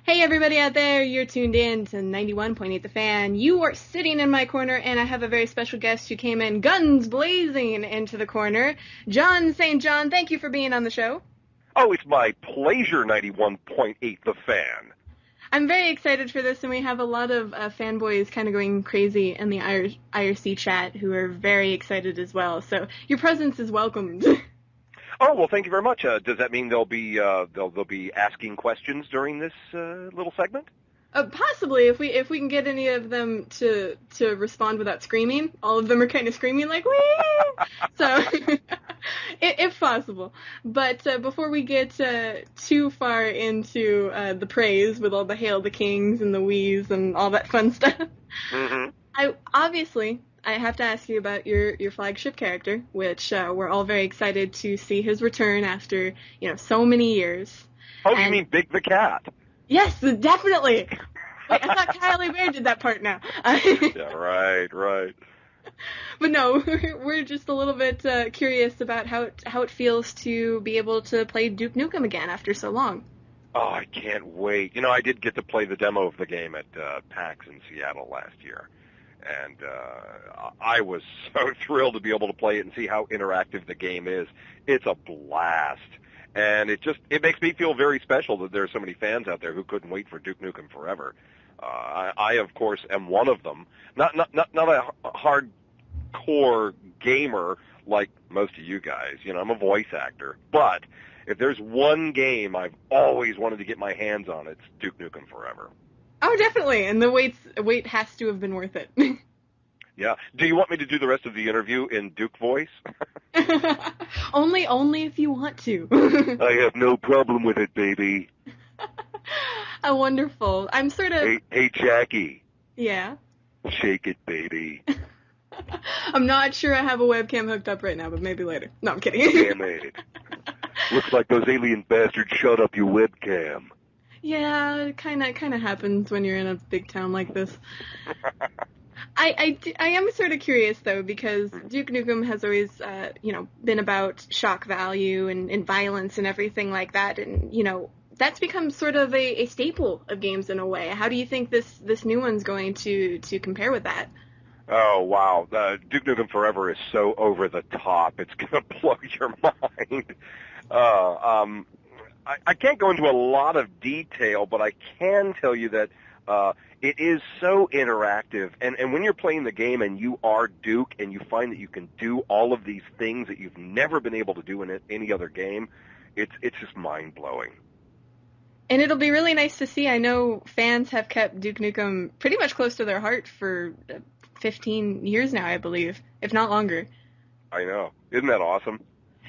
Hey everybody out there, you're tuned in to 91.8 The Fan. You are sitting in my corner and I have a very special guest who came in guns blazing into the corner. John St. John, thank you for being on the show. Oh, it's my pleasure, 91.8 The Fan. I'm very excited for this and we have a lot of fanboys kind of going crazy in the IRC chat who are very excited as well. So your presence is welcomed. Oh, well, thank you very much. Does that mean they'll be asking questions during this little segment? Possibly, if we can get any of them to respond without screaming. All of them are kind of screaming like, wee! So, if possible. But before we get too far into the praise with all the Hail the Kings and the Wheeze and all that fun stuff, Mm-hmm. I have to ask you about your flagship character, which we're all very excited to see his return after, so many years. Oh, you mean Big the Cat? Yes, definitely. Wait, I thought Kylie Bear did that part now. Yeah, right. But no, we're just a little bit curious about how it feels to be able to play Duke Nukem again after so long. Oh, I can't wait. I did get to play the demo of the game at PAX in Seattle last year. And I was so thrilled to be able to play it and see how interactive the game is. It's a blast. And it makes me feel very special that there are so many fans out there who couldn't wait for Duke Nukem Forever. I of course, am one of them. Not a hardcore gamer like most of you guys. I'm a voice actor. But if there's one game I've always wanted to get my hands on, it's Duke Nukem Forever. Oh, definitely, and the wait has to have been worth it. Yeah. Do you want me to do the rest of the interview in Duke voice? Only if you want to. I have no problem with it, baby. Oh, wonderful. I'm sort of... Hey, Jackie. Yeah? Shake it, baby. I'm not sure I have a webcam hooked up right now, but maybe later. No, I'm kidding. Damn it. Looks like those alien bastards shut up your webcam. Yeah, it kind of happens when you're in a big town like this. I am sort of curious, though, because Duke Nukem has always, been about shock value and violence and everything like that, and, that's become sort of a staple of games in a way. How do you think this new one's going to compare with that? Oh, wow. Duke Nukem Forever is so over the top. It's going to blow your mind. I can't go into a lot of detail, but I can tell you that it is so interactive. And when you're playing the game and you are Duke and you find that you can do all of these things that you've never been able to do in any other game, it's just mind-blowing. And it'll be really nice to see. I know fans have kept Duke Nukem pretty much close to their heart for 15 years now, I believe, if not longer. I know. Isn't that awesome?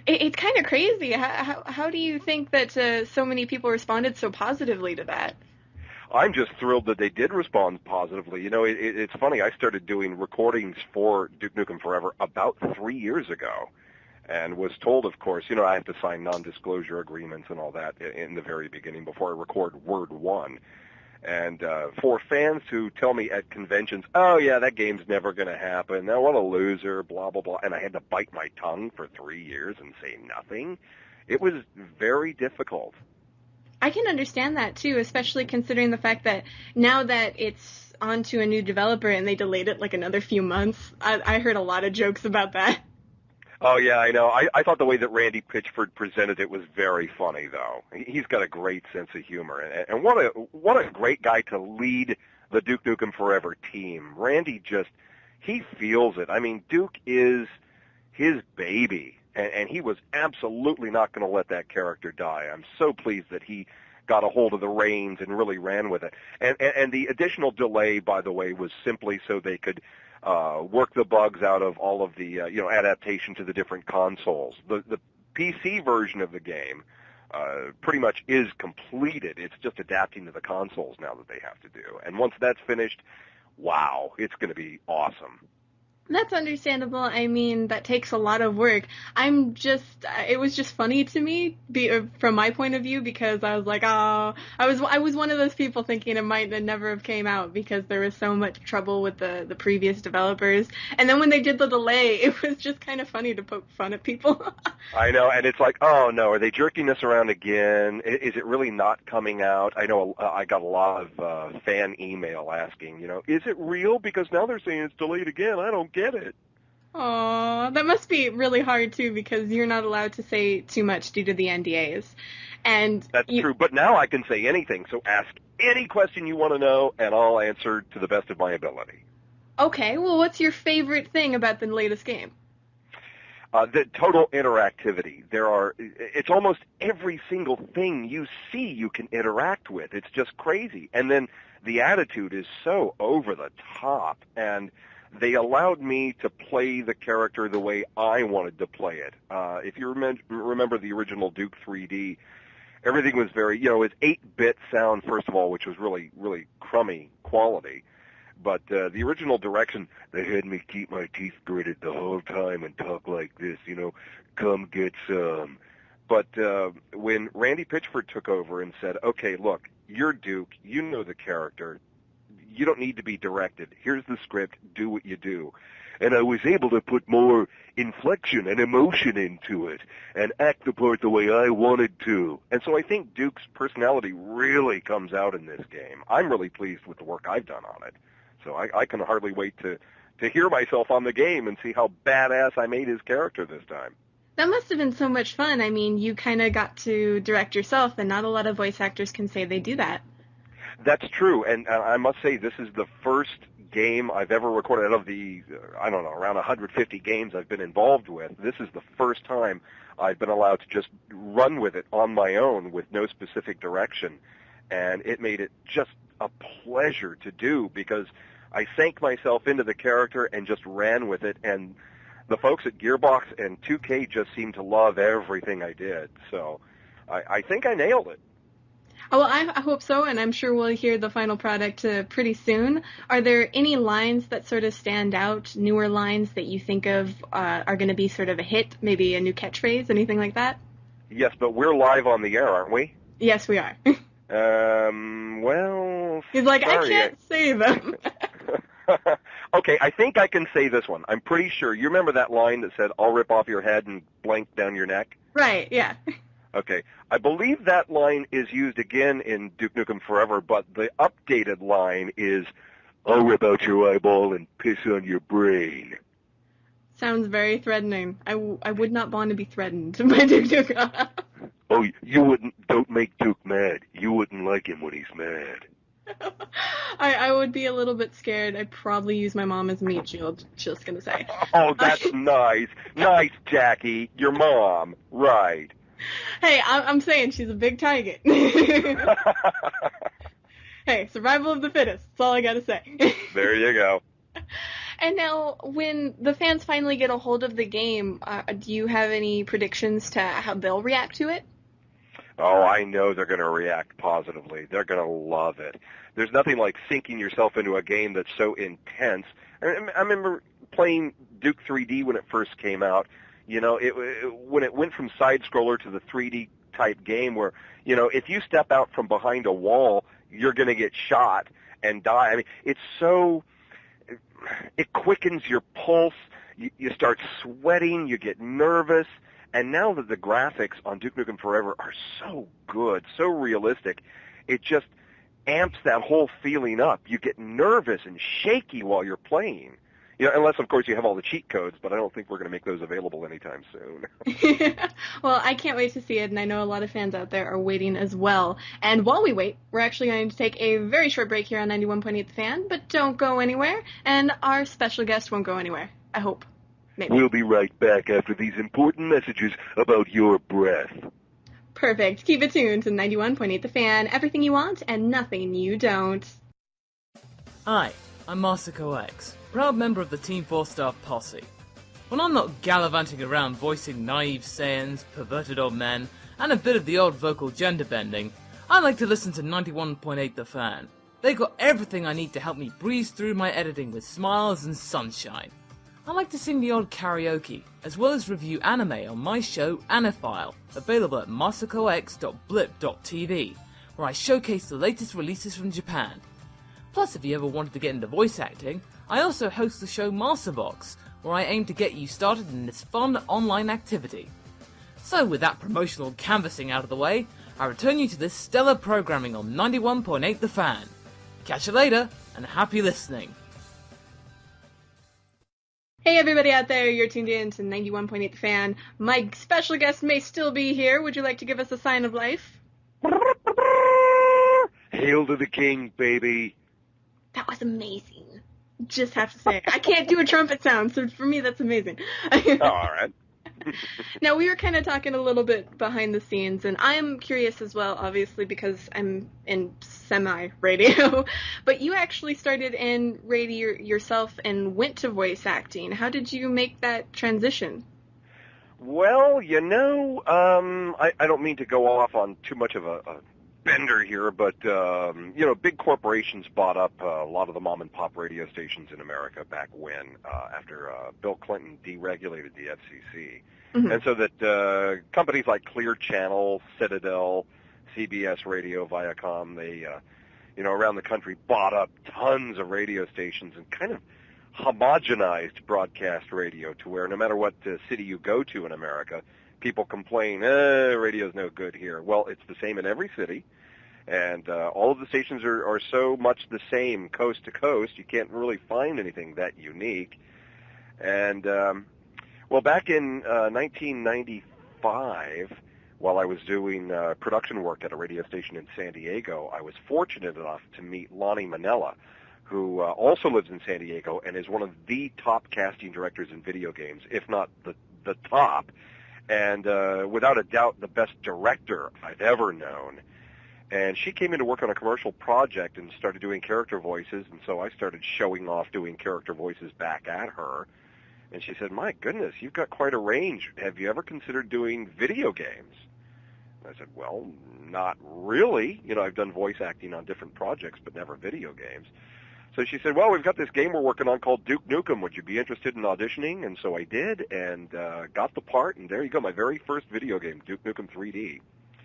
It's kind of crazy. How do you think that so many people responded so positively to that? I'm just thrilled that they did respond positively. It's funny. I started doing recordings for Duke Nukem Forever about 3 years ago and was told, of course, I have to sign non-disclosure agreements and all that in the very beginning before I record word one. And for fans who tell me at conventions, oh, yeah, that game's never going to happen, now what a loser, blah, blah, blah, and I had to bite my tongue for 3 years and say nothing, it was very difficult. I can understand that, too, especially considering the fact that now that it's onto a new developer and they delayed it like another few months, I heard a lot of jokes about that. Oh, yeah, I know. I thought the way that Randy Pitchford presented it was very funny, though. He's got a great sense of humor. And what a great guy to lead the Duke Nukem Forever team. Randy he feels it. I mean, Duke is his baby, and he was absolutely not going to let that character die. I'm so pleased that he got a hold of the reins and really ran with it. And the additional delay, by the way, was simply so they could work the bugs out of all of the adaptation to the different consoles. The PC version of the game pretty much is completed. It's just adapting to the consoles now that they have to do. And once that's finished, wow, it's going to be awesome. That's understandable. I mean, that takes a lot of work. It was just funny to me, from my point of view, because I was like, oh, I was one of those people thinking it might never have came out because there was so much trouble with the previous developers. And then when they did the delay, it was just kind of funny to poke fun at people. I know, and it's like, oh no, are they jerking us around again? Is it really not coming out? I know I got a lot of fan email asking, is it real? Because now they're saying it's delayed again. I don't get it. Aw, that must be really hard too because you're not allowed to say too much due to the NDAs. And That's true, but now I can say anything, so ask any question you want to know, and I'll answer to the best of my ability. Okay, well, what's your favorite thing about the latest game? The total interactivity. It's almost every single thing you see you can interact with. It's just crazy. And then the attitude is so over the top, and they allowed me to play the character the way I wanted to play it. If you remember the original Duke 3D, everything was very, it was 8-bit sound, first of all, which was really, really crummy quality. But the original direction, they had me keep my teeth gritted the whole time and talk like this, come get some. But when Randy Pitchford took over and said, okay, look, you're Duke, you know the character, you don't need to be directed. Here's the script, do what you do. And I was able to put more inflection and emotion into it and act the part the way I wanted to. And so I think Duke's personality really comes out in this game. I'm really pleased with the work I've done on it. So I can hardly wait to hear myself on the game and see how badass I made his character this time. That must have been so much fun. I mean, you kind of got to direct yourself, and not a lot of voice actors can say they do that. That's true, and I must say this is the first game I've ever recorded out of the, around 150 games I've been involved with. This is the first time I've been allowed to just run with it on my own with no specific direction, and it made it just a pleasure to do because I sank myself into the character and just ran with it, and the folks at Gearbox and 2K just seemed to love everything I did, so I think I nailed it. Oh, well, I hope so, and I'm sure we'll hear the final product pretty soon. Are there any lines that sort of stand out, newer lines that you think of are going to be sort of a hit, maybe a new catchphrase, anything like that? Yes, but we're live on the air, aren't we? Yes, we are. Well, He's like, sorry. I can't say them. Okay, I think I can say this one. I'm pretty sure. You remember that line that said, I'll rip off your head and blank down your neck? Right, yeah. Okay, I believe that line is used again in Duke Nukem Forever, but the updated line is, I'll rip out your eyeball and piss on your brain. Sounds very threatening. I would not want to be threatened by Duke Nukem. Oh, don't make Duke mad. You wouldn't like him when he's mad. I would be a little bit scared. I'd probably use my mom as meat shield, just gonna say. Oh, that's nice. Nice, Jackie. Your mom. Right. Hey, I'm saying she's a big target. Hey, survival of the fittest. That's all I gotta say. There you go. And now, when the fans finally get a hold of the game, do you have any predictions to how they'll react to it? Oh, I know they're going to react positively. They're going to love it. There's nothing like sinking yourself into a game that's so intense. I remember playing Duke 3D when it first came out. When it went from side-scroller to the 3D type game where, if you step out from behind a wall, you're going to get shot and die. I mean, it quickens your pulse. You start sweating. You get nervous. And now that the graphics on Duke Nukem Forever are so good, so realistic, it just amps that whole feeling up. You get nervous and shaky while you're playing. Unless, of course, you have all the cheat codes, but I don't think we're going to make those available anytime soon. Well, I can't wait to see it, and I know a lot of fans out there are waiting as well. And while we wait, we're actually going to take a very short break here on 91.8 The Fan, but don't go anywhere, and our special guest won't go anywhere, I hope. Maybe. We'll be right back after these important messages about your breath. Perfect. Keep it tuned to 91.8 The Fan, everything you want and nothing you don't. Hi, I'm Masako X, proud member of the Team 4-Star Posse. When I'm not gallivanting around voicing naive Saiyans, perverted old men, and a bit of the old vocal gender bending, I like to listen to 91.8 The Fan. They got everything I need to help me breeze through my editing with smiles and sunshine. I like to sing the odd karaoke, as well as review anime on my show Anifile, available at masakox.blip.tv, where I showcase the latest releases from Japan. Plus, if you ever wanted to get into voice acting, I also host the show Masterbox, where I aim to get you started in this fun online activity. So with that promotional canvassing out of the way, I return you to this stellar programming on 91.8 The Fan. Catch you later, and happy listening. Hey everybody out there, you're tuned in to 91.8 The Fan. My special guest may still be here. Would you like to give us a sign of life? Hail to the king, baby. That was amazing. Just have to say, I can't do a trumpet sound, so for me that's amazing. All right. Now, we were kind of talking a little bit behind the scenes, and I'm curious as well, obviously, because I'm in semi-radio, but you actually started in radio yourself and went to voice acting. How did you make that transition? Well, I don't mean to go off on too much of a bender here, but, big corporations bought up a lot of the mom-and-pop radio stations in America back when, after Bill Clinton deregulated the FCC. Mm-hmm. And so that companies like Clear Channel, Citadel, CBS Radio, Viacom, they, around the country bought up tons of radio stations and kind of homogenized broadcast radio to where no matter what city you go to in America, people complain, radio's no good here. Well, it's the same in every city, and all of the stations are so much the same coast to coast, you can't really find anything that unique. And, back in 1995, while I was doing production work at a radio station in San Diego, I was fortunate enough to meet Lonnie Manella, who also lives in San Diego and is one of the top casting directors in video games, if not the top. And without a doubt, the best director I've ever known. And she came in to work on a commercial project and started doing character voices, and so I started showing off doing character voices back at her. And she said, "My goodness, you've got quite a range. Have you ever considered doing video games?" And I said, "Well, not really. I've done voice acting on different projects, but never video games." So she said, "Well, we've got this game we're working on called Duke Nukem. Would you be interested in auditioning?" And so I did, and got the part, and there you go, my very first video game, Duke Nukem 3D.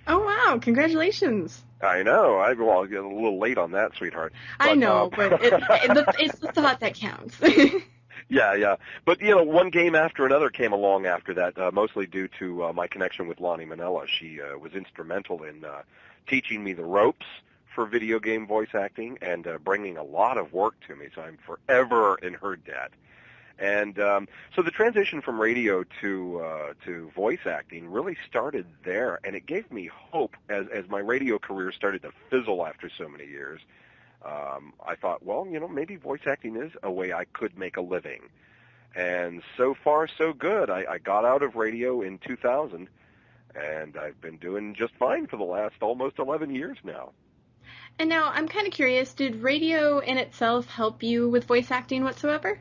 Oh, wow. Congratulations. I know. I was a little late on that, sweetheart. But, I know, but it's the thought that counts. Yeah. But, one game after another came along after that, mostly due to my connection with Lonnie Manella. She was instrumental in teaching me the ropes for video game voice acting and bringing a lot of work to me, so I'm forever in her debt. And so the transition from radio to voice acting really started there, and it gave me hope as my radio career started to fizzle after so many years. I thought, well, maybe voice acting is a way I could make a living. And so far, so good. I got out of radio in 2000, and I've been doing just fine for the last almost 11 years now. And now, I'm kind of curious, did radio in itself help you with voice acting whatsoever?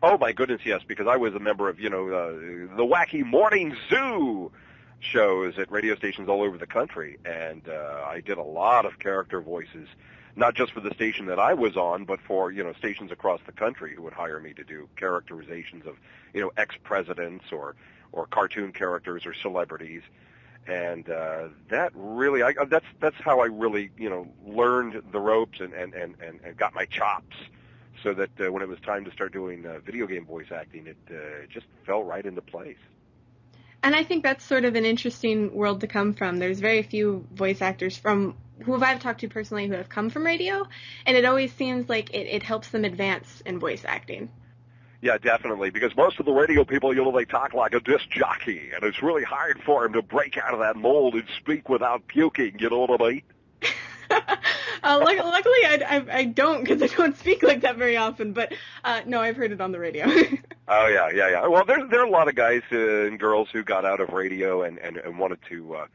Oh, my goodness, yes, because I was a member of, the wacky morning zoo shows at radio stations all over the country, and I did a lot of character voices, not just for the station that I was on, but for, stations across the country who would hire me to do characterizations of, ex-presidents or cartoon characters or celebrities. And that really, that's how I really, learned the ropes and got my chops, so that when it was time to start doing video game voice acting, it just fell right into place. And I think that's sort of an interesting world to come from. There's very few voice actors who I've talked to personally who have come from radio, and it always seems like it helps them advance in voice acting. Yeah, definitely, because most of the radio people, they talk like a disc jockey, and it's really hard for them to break out of that mold and speak without puking, you know what I mean? Luckily, I don't, because I don't speak like that very often, but no, I've heard it on the radio. Oh, yeah. Well, there are a lot of guys and girls who got out of radio and wanted to,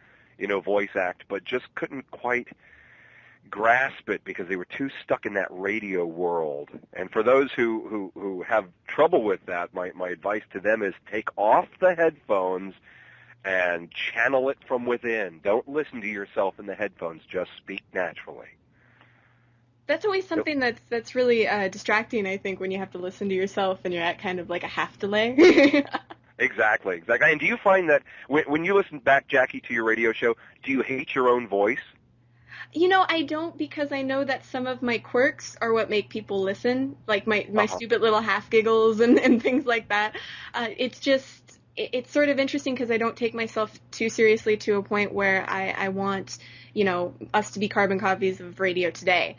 voice act, but just couldn't quite grasp it because they were too stuck in that radio world. And for those who have trouble with that, my advice to them is take off the headphones and channel it from within. Don't listen to yourself in the headphones. Just speak naturally. That's always something that's really distracting, I think, when you have to listen to yourself and you're at kind of like a half delay. Exactly, exactly. And do you find that when you listen back, Jackie, to your radio show, do you hate your own voice? I don't, because I know that some of my quirks are what make people listen, like my Uh-huh. stupid little half giggles and things like that. It's sort of interesting because I don't take myself too seriously to a point where I want, us to be carbon copies of radio today.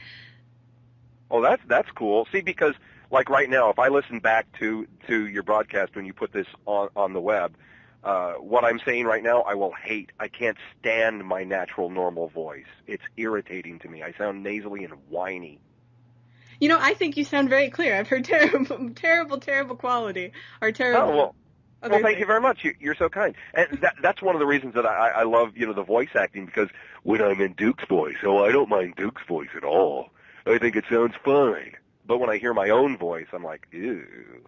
Oh, that's cool. See, because like right now, if I listen back to your broadcast when you put this on the web, what I'm saying right now, I will hate. I can't stand my natural, normal voice. It's irritating to me. I sound nasally and whiny. I think you sound very clear. I've heard terrible, terrible, terrible quality or Oh terrible well. Well, other thank you things. very much. You're so kind. And that's one of the reasons that I love, the voice acting, because when I'm in Duke's voice, I don't mind Duke's voice at all. I think it sounds fine. But when I hear my own voice, I'm like, ew.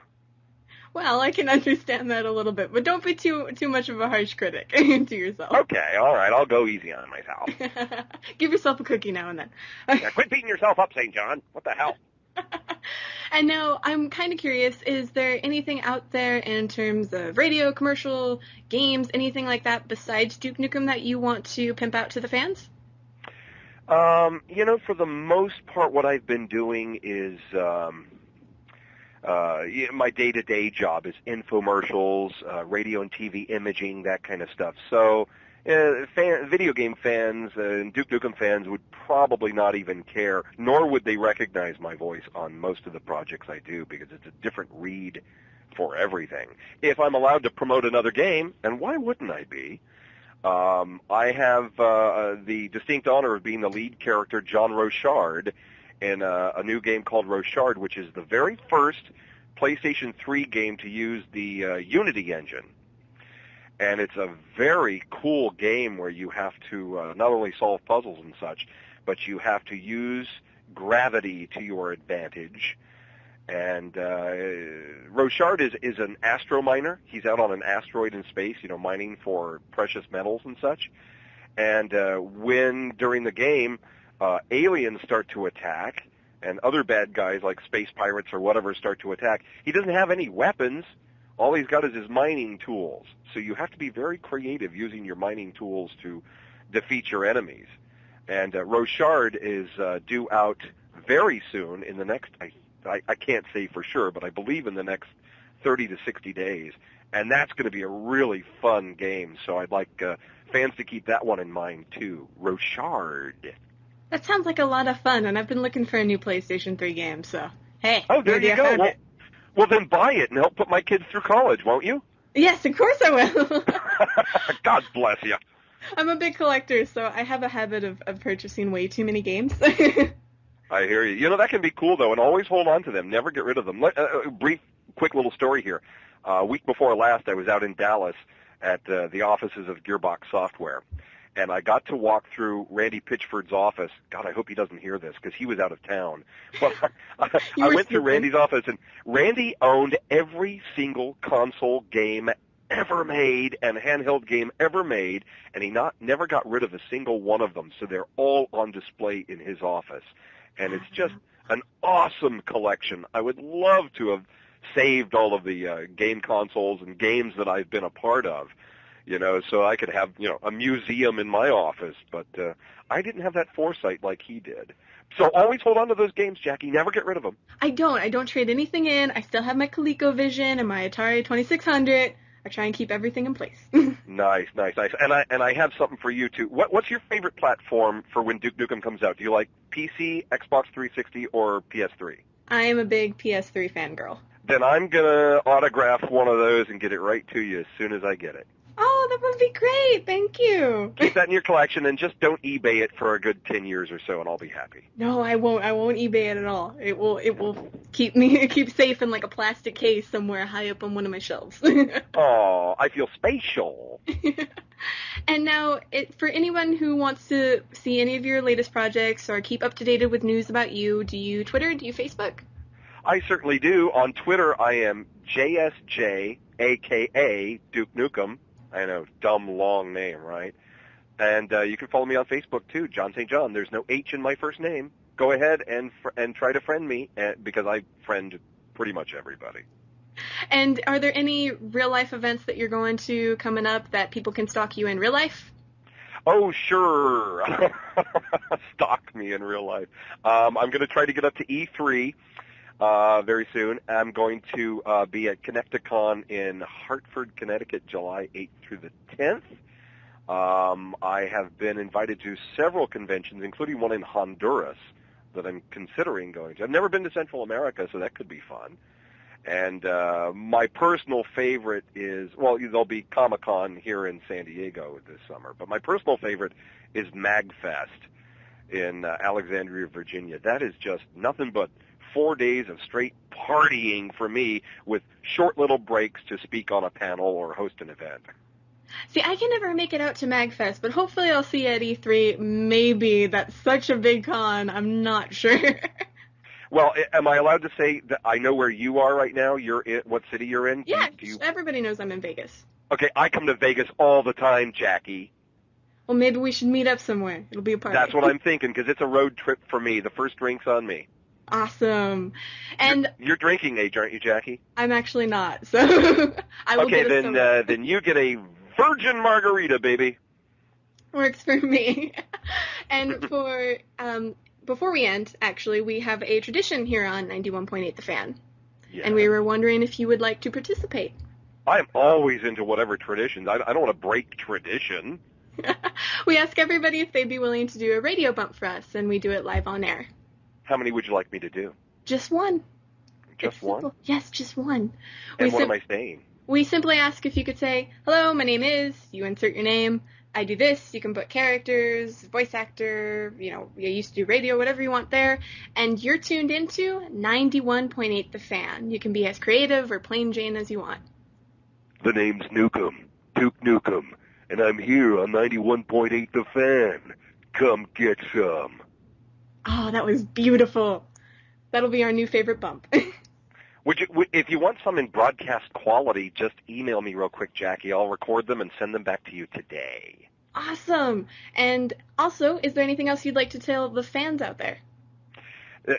Well, I can understand that a little bit, but don't be too much of a harsh critic to yourself. Okay, all right, I'll go easy on myself. Give yourself a cookie now and then. Yeah, quit beating yourself up, St. John. What the hell? And now I'm kind of curious, is there anything out there in terms of radio, commercial, games, anything like that besides Duke Nukem that you want to pimp out to the fans? For the most part, what I've been doing is my day-to-day job is infomercials, radio and TV imaging, that kind of stuff. So video game fans and Duke Nukem fans would probably not even care, nor would they recognize my voice on most of the projects I do, because it's a different read for everything. If I'm allowed to promote another game, and why wouldn't I be? I have the distinct honor of being the lead character, John Rochard, in a new game called Rochard, which is the very first PlayStation 3 game to use the Unity engine. And it's a very cool game where you have to not only solve puzzles and such, but you have to use gravity to your advantage. And Rochard is an astro miner. He's out on an asteroid in space, mining for precious metals and such. And when, during the game, aliens start to attack, and other bad guys like space pirates or whatever start to attack, he doesn't have any weapons. All he's got is his mining tools. So you have to be very creative using your mining tools to defeat your enemies. And Rochard is due out very soon in the next, I can't say for sure, but I believe in the next 30 to 60 days. And that's going to be a really fun game. So I'd like fans to keep that one in mind, too. Rochard. That sounds like a lot of fun, and I've been looking for a new PlayStation 3 game, so hey, Oh, there maybe you I go. found it. Well, then buy it and help put my kids through college, won't you? Yes, of course I will. God bless you. I'm a big collector, so I have a habit of purchasing way too many games. I hear you. That can be cool, though, and always hold on to them. Never get rid of them. Brief, quick little story here. Week before last, I was out in Dallas at the offices of Gearbox Software, and I got to walk through Randy Pitchford's office. God, I hope he doesn't hear this, because he was out of town. But I went through Randy's office, and Randy owned every single console game ever made and handheld game ever made, and he never got rid of a single one of them, so they're all on display in his office. And it's just an awesome collection. I would love to have saved all of the game consoles and games that I've been a part of, so I could have, a museum in my office. But I didn't have that foresight like he did. So always hold on to those games, Jackie. Never get rid of them. I don't trade anything in. I still have my ColecoVision and my Atari 2600. I try and keep everything in place. Nice. And I have something for you, too. What's your favorite platform for when Duke Nukem comes out? Do you like PC, Xbox 360, or PS3? I am a big PS3 fangirl. Then I'm going to autograph one of those and get it right to you as soon as I get it. Oh, that would be great. Thank you. Keep that in your collection, and just don't eBay it for a good 10 years or so, and I'll be happy. No, I won't. I won't eBay it at all. It will keep safe in like a plastic case somewhere high up on one of my shelves. Oh, I feel spatial. And now, for anyone who wants to see any of your latest projects or keep up to date with news about you, do you Twitter? Do you Facebook? I certainly do. On Twitter, I am JSJ, a.k.a. Duke Nukem. I know, dumb, long name, right? And you can follow me on Facebook, too, John St. John. There's no H in my first name. Go ahead and try to friend me, because I friend pretty much everybody. And are there any real-life events that you're going to coming up that people can stalk you in real life? Oh, sure. Stalk me in real life. I'm going to try to get up to E3 very soon. I'm going to be at Connecticon in Hartford, Connecticut, July 8th through the 10th. I have been invited to several conventions, including one in Honduras that I'm considering going to. I've never been to Central America, so that could be fun. And my personal favorite is, well, there'll be Comic-Con here in San Diego this summer, but my personal favorite is MagFest in Alexandria, Virginia. That is just nothing but 4 days of straight partying for me, with short little breaks to speak on a panel or host an event. See, I can never make it out to MagFest, but hopefully I'll see you at E3. Maybe. That's such a big con. I'm not sure. Well, am I allowed to say that I know where you are right now? You're in what city you're in? Yeah, everybody knows I'm in Vegas. Okay, I come to Vegas all the time, Jackie. Well, maybe we should meet up somewhere. It'll be a party. That's what I'm thinking, because it's a road trip for me. The first drink's on me. Awesome. And you're drinking age, aren't you, Jackie? I'm actually not, so I will get a soda. Okay, then you get a virgin margarita, baby. Works for me. And for before we end, actually, we have a tradition here on 91.8 The Fan. Yeah. And we were wondering if you would like to participate. I'm always into whatever traditions. I don't want to break tradition. We ask everybody if they'd be willing to do a radio bump for us, and we do it live on air. How many would you like me to do? Just one. Just one? Simple. Yes, just one. And what am I saying? We simply ask if you could say, hello, my name is, you insert your name, I do this, you can put characters, voice actor, you used to do radio, whatever you want there, and you're tuned into 91.8 The Fan. You can be as creative or plain Jane as you want. The name's Nukem, Duke Nukem, and I'm here on 91.8 The Fan. Come get some. Oh, that was beautiful. That'll be our new favorite bump. If you want some in broadcast quality, just email me real quick, Jackie. I'll record them and send them back to you today. Awesome. And also, is there anything else you'd like to tell the fans out there?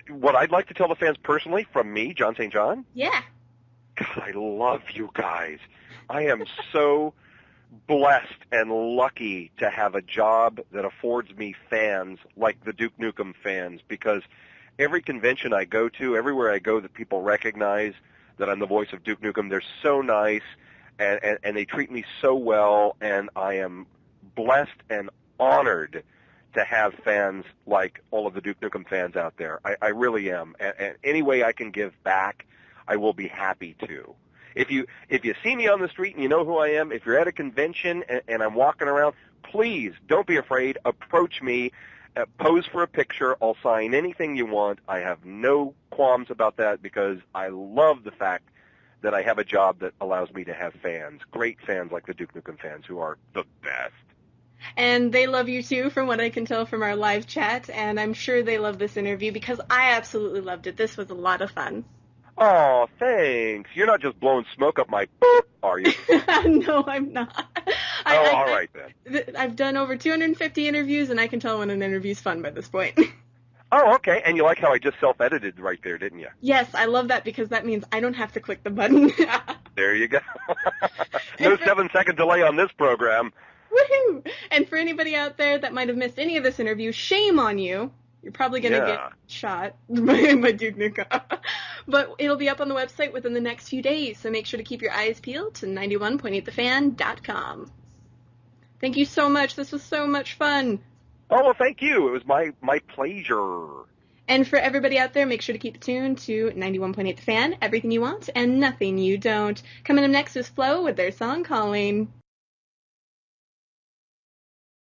What I'd like to tell the fans personally, from me, John St. John? Yeah. God, I love you guys. I am so blessed and lucky to have a job that affords me fans like the Duke Nukem fans, because every convention I go to, everywhere I go that people recognize that I'm the voice of Duke Nukem, they're so nice, and they treat me so well, and I am blessed and honored to have fans like all of the Duke Nukem fans out there. I really am. And any way I can give back, I will be happy to. If you see me on the street and you know who I am, if you're at a convention and I'm walking around, please don't be afraid. Approach me. Pose for a picture. I'll sign anything you want. I have no qualms about that, because I love the fact that I have a job that allows me to have fans, great fans like the Duke Nukem fans, who are the best. And they love you too, from what I can tell from our live chat, and I'm sure they love this interview, because I absolutely loved it. This was a lot of fun. Oh, thanks. You're not just blowing smoke up my boop, are you? No, I'm not. All right then. I've done over 250 interviews, and I can tell when an interview's fun by this point. Oh, okay. And you like how I just self-edited right there, didn't you? Yes, I love that, because that means I don't have to click the button. There you go. No 7-second delay on this program. Woohoo! And for anybody out there that might have missed any of this interview, shame on you. You're probably going to get shot by Duke Nukem. But it'll be up on the website within the next few days, so make sure to keep your eyes peeled to 91.8thefan.com. Thank you so much. This was so much fun. Oh, well, thank you. It was my pleasure. And for everybody out there, make sure to keep it tuned to 91.8 The Fan, everything you want and nothing you don't. Coming up next is Flo with their song Calling.